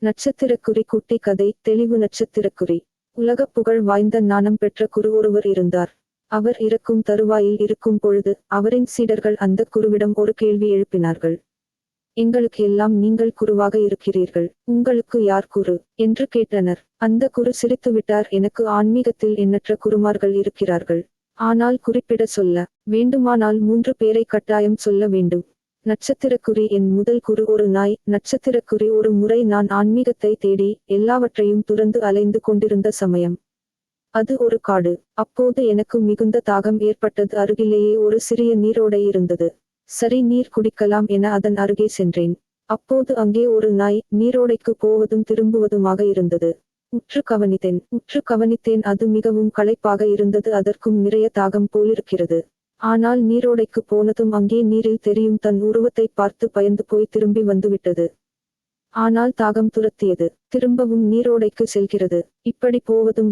நட்சத்திரக்குறி குட்டி கதை தெளிவு நட்சத்திரக்குறி. உலகப் புகழ் வாய்ந்த ஞானம் பெற்ற குரு ஒருவர் இருந்தார். அவர் இறக்கும் தருவாயில் இருக்கும் பொழுது அவரின் சீடர்கள் அந்த குருவிடம் ஒரு கேள்வி எழுப்பினார்கள். எங்களுக்கு எல்லாம் நீங்கள் குருவாக இருக்கிறீர்கள், உங்களுக்கு யார் குரு என்று கேட்டனர். அந்த குரு சிரித்துவிட்டார். எனக்கு ஆன்மீகத்தில் எண்ணற்ற குருமார்கள் இருக்கிறார்கள். ஆனால் குறிப்பிட சொல்ல வேண்டுமானால் 3 பேரை கட்டாயம் சொல்ல வேண்டும். நட்சத்திரக்குறி என் முதல் குரு ஒரு நாய். நட்சத்திரக்குறி ஒரு முறை நான் ஆன்மீகத்தை தேடி எல்லாவற்றையும் துறந்து அலைந்து கொண்டிருந்த சமயம். அது ஒரு காடு. அப்போது எனக்கு மிகுந்த தாகம் ஏற்பட்டது. அருகிலேயே ஒரு சிறிய நீரோடை இருந்தது. சரி, நீர் குடிக்கலாம் என அதன் அருகே சென்றேன். அப்போது அங்கே ஒரு நாய் நீரோடைக்கு போவதும் திரும்புவதுமாக இருந்தது. உற்று கவனித்தேன். அது மிகவும் களைப்பாக இருந்தது. அதற்கும் நிறைய தாகம் போலிருக்கிறது. ஆனால் நீரோடைக்கு போனதும் அங்கே நீரில் தெரியும் தன் உருவத்தை பார்த்து பயந்து போய் திரும்பி வந்துவிட்டது. ஆனால் தாகம் துரத்தியது. திரும்பவும் நீரோடைக்கு செல்கிறது. இப்படி போவதும்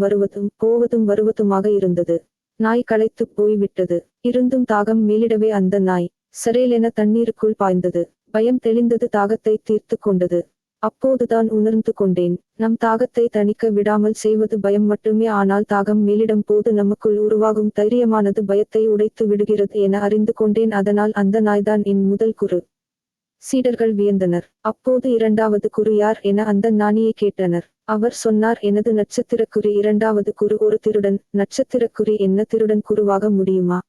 வருவதுமாக இருந்தது. நாய் களைத்துப் போய்விட்டது. இருந்தும் தாகம் மேலிடவே அந்த நாய் சரேலென தண்ணீருக்குள் பாய்ந்தது. பயம் தெளிந்தது. தாகத்தை தீர்த்து கொண்டது. அப்போதுதான் உணர்ந்து கொண்டேன், நம் தாகத்தை தணிக்க விடாமல் செய்வது பயம் மட்டுமே. ஆனால் தாகம் மேலிடம் போது நமக்குள் உருவாகும் தைரியமானது பயத்தை உடைத்து விடுகிறது என அறிந்து கொண்டேன். அதனால் அந்த நாய்தான் என் முதல் குரு. சீடர்கள் வியந்தனர். அப்போது 2வது குரு யார் என அந்த ஞானியை கேட்டனர். அவர் சொன்னார், எனது நட்சத்திரக்குறி. 2வது குரு ஒரு திருடன். நட்சத்திரக்குறி என்ன திருடன் குருவாக முடியுமா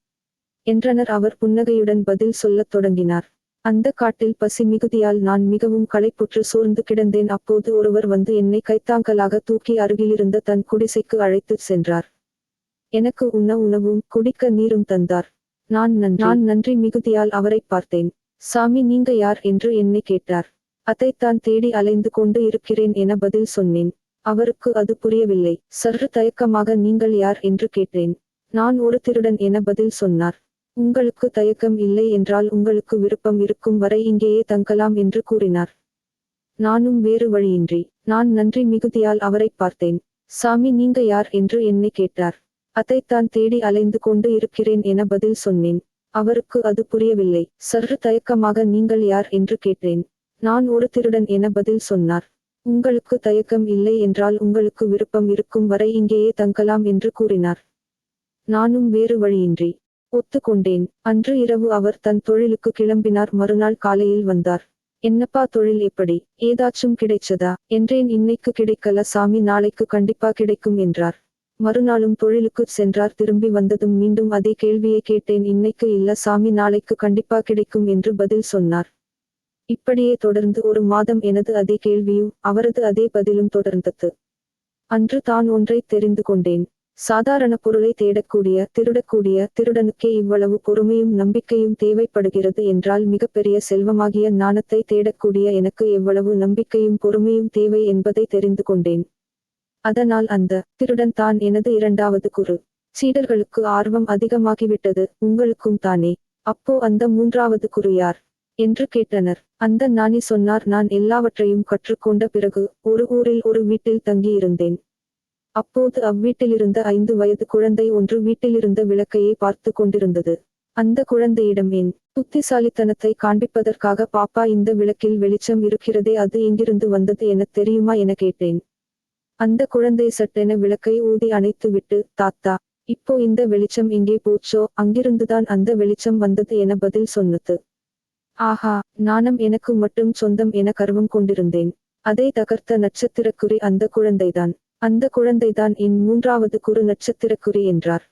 என்றனர். அவர் புன்னகையுடன் பதில் சொல்லத் தொடங்கினார். அந்த காட்டில் பசி மிகுதியால் நான் மிகவும் களைப்புற்று சோர்ந்து கிடந்தேன். அப்போது ஒருவர் வந்து என்னை கைத்தாங்கலாக தூக்கி அருகிலிருந்த தன் குடிசைக்கு அழைத்துச் சென்றார். எனக்கு உண்ண உணவும் குடிக்க நீரும் தந்தார். நான் நன்றி மிகுதியால் அவரை பார்த்தேன். சாமி, நீங்க யார் என்று என்னை கேட்டார். அதைத்தான் தேடி அலைந்து கொண்டு இருக்கிறேன் என பதில் சொன்னேன். அவருக்கு அது புரியவில்லை. சற்று தயக்கமாக நீங்கள் யார் என்று கேட்டேன். நான் ஒரு திருடன் என பதில் சொன்னார். உங்களுக்கு தயக்கம் இல்லை என்றால் உங்களுக்கு விருப்பம் இருக்கும் வரை இங்கேயே தங்கலாம் என்று கூறினார். நானும் வேறு வழியின்றி நான் நன்றி மிகுதியால் அவரை பார்த்தேன். சாமி, நீங்க யார் என்று என்னை கேட்டார். அதைத்தான் தேடி அலைந்து கொண்டு இருக்கிறேன் என பதில் சொன்னேன். அவருக்கு அது புரியவில்லை. சற்று தயக்கமாக நீங்கள் யார் என்று கேட்டேன். நான் ஒரு திருடன் என பதில் சொன்னார். உங்களுக்கு தயக்கம் இல்லை என்றால் உங்களுக்கு விருப்பம் இருக்கும் வரை இங்கேயே தங்கலாம் என்று கூறினார். நானும் வேறு வழியின்றி ஒத்துக்கொண்டேன். அன்று இரவு அவர் தன் தொழிலுக்கு கிளம்பினார். மறுநாள் காலையில் வந்தார். என்னப்பா தொழில், எப்படி ஏதாச்சும் கிடைச்சதா என்றேன். இன்னைக்கு கிடைக்கல சாமி, நாளைக்கு கண்டிப்பா கிடைக்கும் என்றார். மறுநாளும் தொழிலுக்கு சென்றார். திரும்பி வந்ததும் மீண்டும் அதே கேள்வியை கேட்டேன். இன்னைக்கு இல்ல சாமி, நாளைக்கு கண்டிப்பா கிடைக்கும் என்று பதில் சொன்னார். இப்படியே தொடர்ந்து ஒரு மாதம் எனது அதே கேள்வியும் அவரது அதே பதிலும் தொடர்ந்தது. அன்று தான் ஒன்றை தெரிந்து கொண்டேன். சாதாரண பொருளை திருடக்கூடிய திருடனுக்கே இவ்வளவு பொறுமையும் நம்பிக்கையும் தேவைப்படுகிறது என்றால் மிகப்பெரிய செல்வமாகிய ஞானத்தை தேடக்கூடிய எனக்கு எவ்வளவு நம்பிக்கையும் பொறுமையும் தேவை என்பதை தெரிந்து கொண்டேன். அதனால் அந்த திருடன் தான் எனது 2வது குரு. சீடர்களுக்கு ஆர்வம் அதிகமாகிவிட்டது. உங்களுக்கும் தானே? அப்போ அந்த 3வது குரு யார் என்று கேட்டனர். அந்த ஞானி சொன்னார், நான் எல்லாவற்றையும் கற்றுக்கொண்ட பிறகு ஒரு ஊரில் ஒரு வீட்டில் தங்கியிருந்தேன். அப்போது அவ்வீட்டிலிருந்த 5 வயது குழந்தை ஒன்று வீட்டிலிருந்த விளக்கையே பார்த்து கொண்டிருந்தது. அந்த குழந்தையிடம் என் புத்திசாலித்தனத்தை காண்பிப்பதற்காக, பாப்பா, இந்த விளக்கில் வெளிச்சம் இருக்கிறதே, அது எங்கிருந்து வந்தது என தெரியுமா என கேட்டேன். அந்த குழந்தை சட்டென விளக்கை ஊதி அணைத்துவிட்டு, தாத்தா, இப்போ இந்த வெளிச்சம் எங்கே போச்சோ அங்கிருந்துதான் அந்த வெளிச்சம் வந்தது என பதில் சொன்னது. ஆஹா, ஞானம் எனக்கு மட்டும் சொந்தம் என கர்வம் கொண்டிருந்தேன். அதை தகர்த்த நட்சத்திரக்குறி அந்த குழந்தைதான். அந்த குழந்தைதான் என் 3வது குரு நட்சத்திரக்குறி என்றார்.